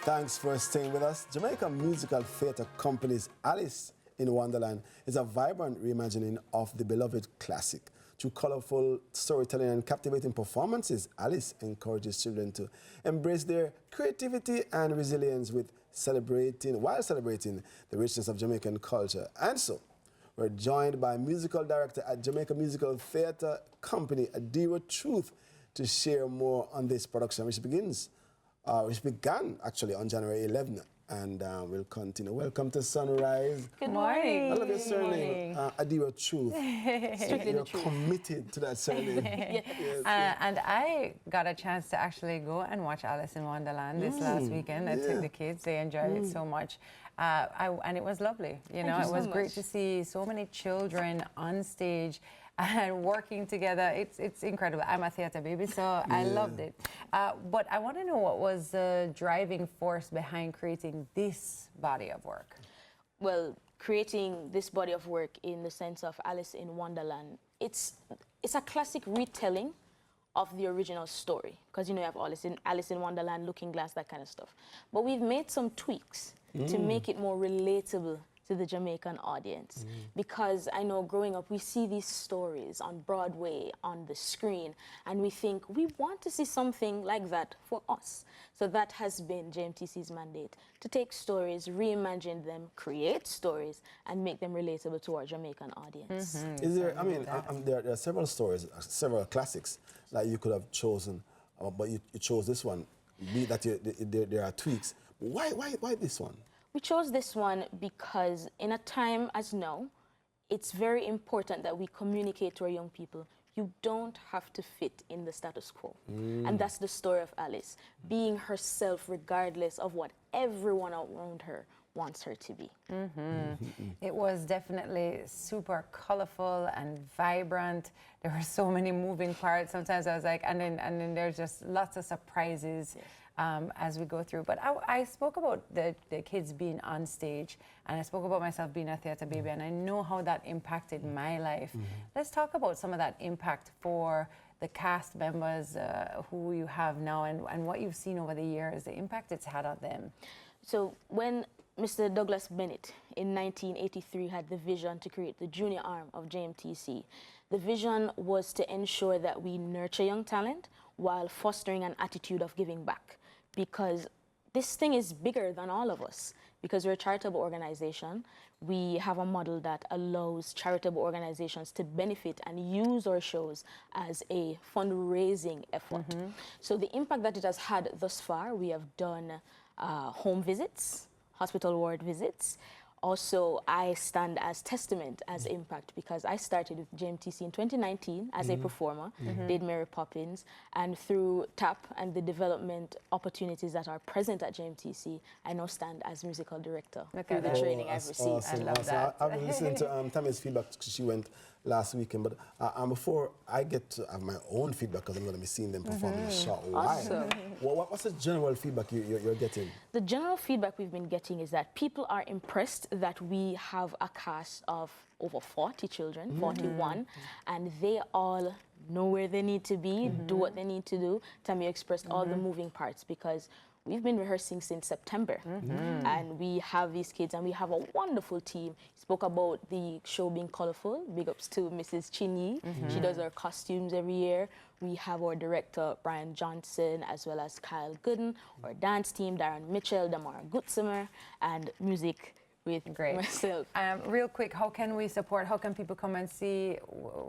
Thanks for staying with us. Jamaican musical theatre company's Alice in Wonderland is a vibrant reimagining of the beloved classic. Through colorful storytelling and captivating performances, Alice encourages children to embrace their creativity and resilience while celebrating the richness of Jamaican culture. And so, we're joined by musical director at Jamaica Musical Theatre Company, Adira Truth, to share more on this production, which began actually on January 11th, and we'll continue. Welcome to Sunrise. Good morning. I love your surname, Adira Truth. You're committed to that surname. Yes. And I got a chance to actually go and watch Alice in Wonderland this last weekend. I took the kids. They enjoyed it so much. And it was lovely. You know, it was great to see so many children on stage and working together. It's incredible. I'm a theatre baby, so I loved it. But I want to know, what was the driving force behind creating this body of work? Well, creating this body of work in the sense of Alice in Wonderland, it's a classic retelling of the original story, because you know you have Alice in Wonderland, Looking Glass, that kind of stuff. But we've made some tweaks to make it more relatable to the Jamaican audience, because I know growing up we see these stories on Broadway, on the screen, and we think we want to see something like that for us. So that has been JMTC's mandate, to take stories, reimagine them, create stories, and make them relatable to our Jamaican audience. Is there, I mean, there are several stories, several classics that you could have chosen, but you chose this one, be that there are tweaks. Why this one? We chose this one because in a time as now, it's very important that we communicate to our young people. You don't have to fit in the status quo. And that's the story of Alice, being herself regardless of what everyone around her wants her to be. It was definitely super colorful and vibrant. There were so many moving parts. Sometimes I was like, and then there's just lots of surprises. As we go through. But I spoke about the kids being on stage, and I spoke about myself being a theatre baby, and I know how that impacted my life. Let's talk about some of that impact for the cast members who you have now, and what you've seen over the years, the impact it's had on them. So when Mr. Douglas Bennett in 1983 had the vision to create the junior arm of JMTC, the vision was to ensure that we nurture young talent while fostering an attitude of giving back. Because this thing is bigger than all of us. Because we're a charitable organization, we have a model that allows charitable organizations to benefit and use our shows as a fundraising effort. So the impact that it has had thus far, we have done home visits, hospital ward visits. Also, I stand as testament, as impact, because I started with JMTC in 2019 as a performer, did Mary Poppins, and through TAP and the development opportunities that are present at JMTC, I now stand as musical director through the training I've received. Awesome, I love that. I've been listening to Tami's feedback. She went last weekend, but before I get to have my own feedback, because I'm going to be seeing them perform in a short while. What's the general feedback you're getting? The general feedback we've been getting is that people are impressed that we have a cast of over 40 children, 41, and they all know where they need to be, do what they need to do. Tami expressed all the moving parts, because we've been rehearsing since September, and we have these kids, and we have a wonderful team. Spoke about the show being colorful. Big ups to Mrs. Chinyi. She does our costumes every year. We have our director, Brian Johnson, as well as Kyle Gooden, our dance team, Darren Mitchell, Damara Gutsumer, and music with myself. Real quick, how can we support? How can people come and see?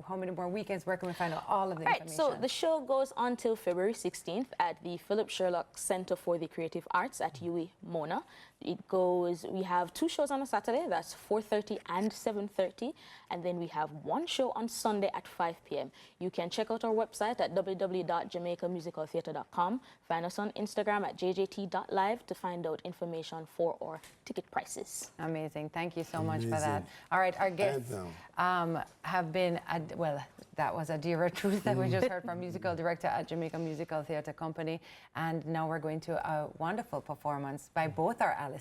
How many more weekends? Where can we find out all of the information? So the show goes on till February 16th at the Philip Sherlock Center for the Creative Arts at UWI Mona. It goes, we have 2 shows on a Saturday, that's 4:30 and 7:30, and then we have 1 show on Sunday at 5 p.m. You can check out our website at www.jamaicamusicaltheatre.com. Find us on Instagram at jjt.live to find out information for our ticket prices. Amazing. Thank you so much for that. All right, our guests have been, well, that was Adira Truth that we just heard from, musical director at Jamaica Musical Theatre Company. And now we're going to a wonderful performance by both our Alices.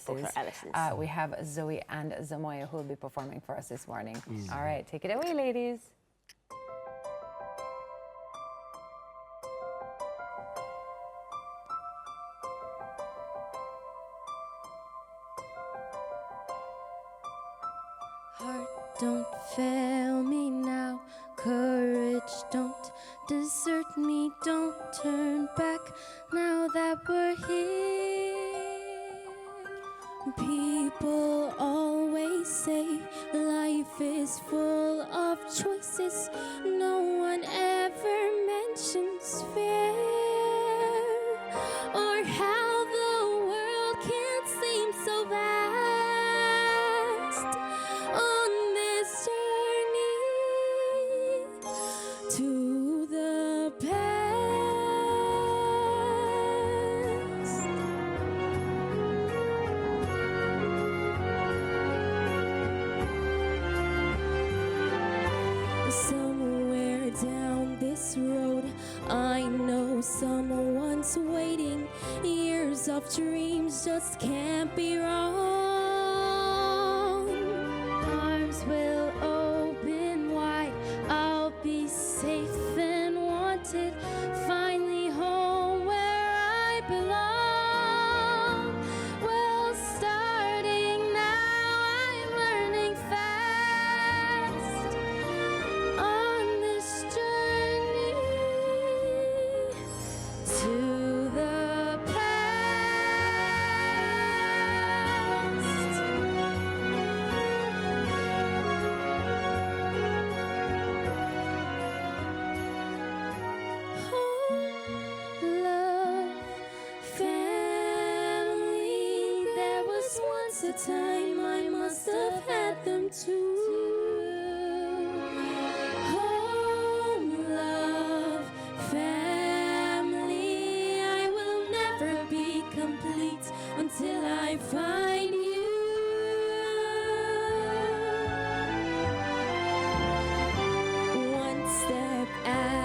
We have Zoe and Zamoya who will be performing for us this morning. All right, take it away, ladies. Heart, don't fail me now. Courage, don't desert me. Don't turn back now that we're here. People always say life is full of choices. No one ever mentions fear or how the world can seem so vast on this journey to the past. Somewhere down this road, I know someone's waiting. Years of dreams just can't be wrong. Arms will open wide. I'll be safe and wanted. Finally home where I belong. Well, starting now, I'm learning fast on this journey to the past. Home, love, family. There was once a time I must have had them too.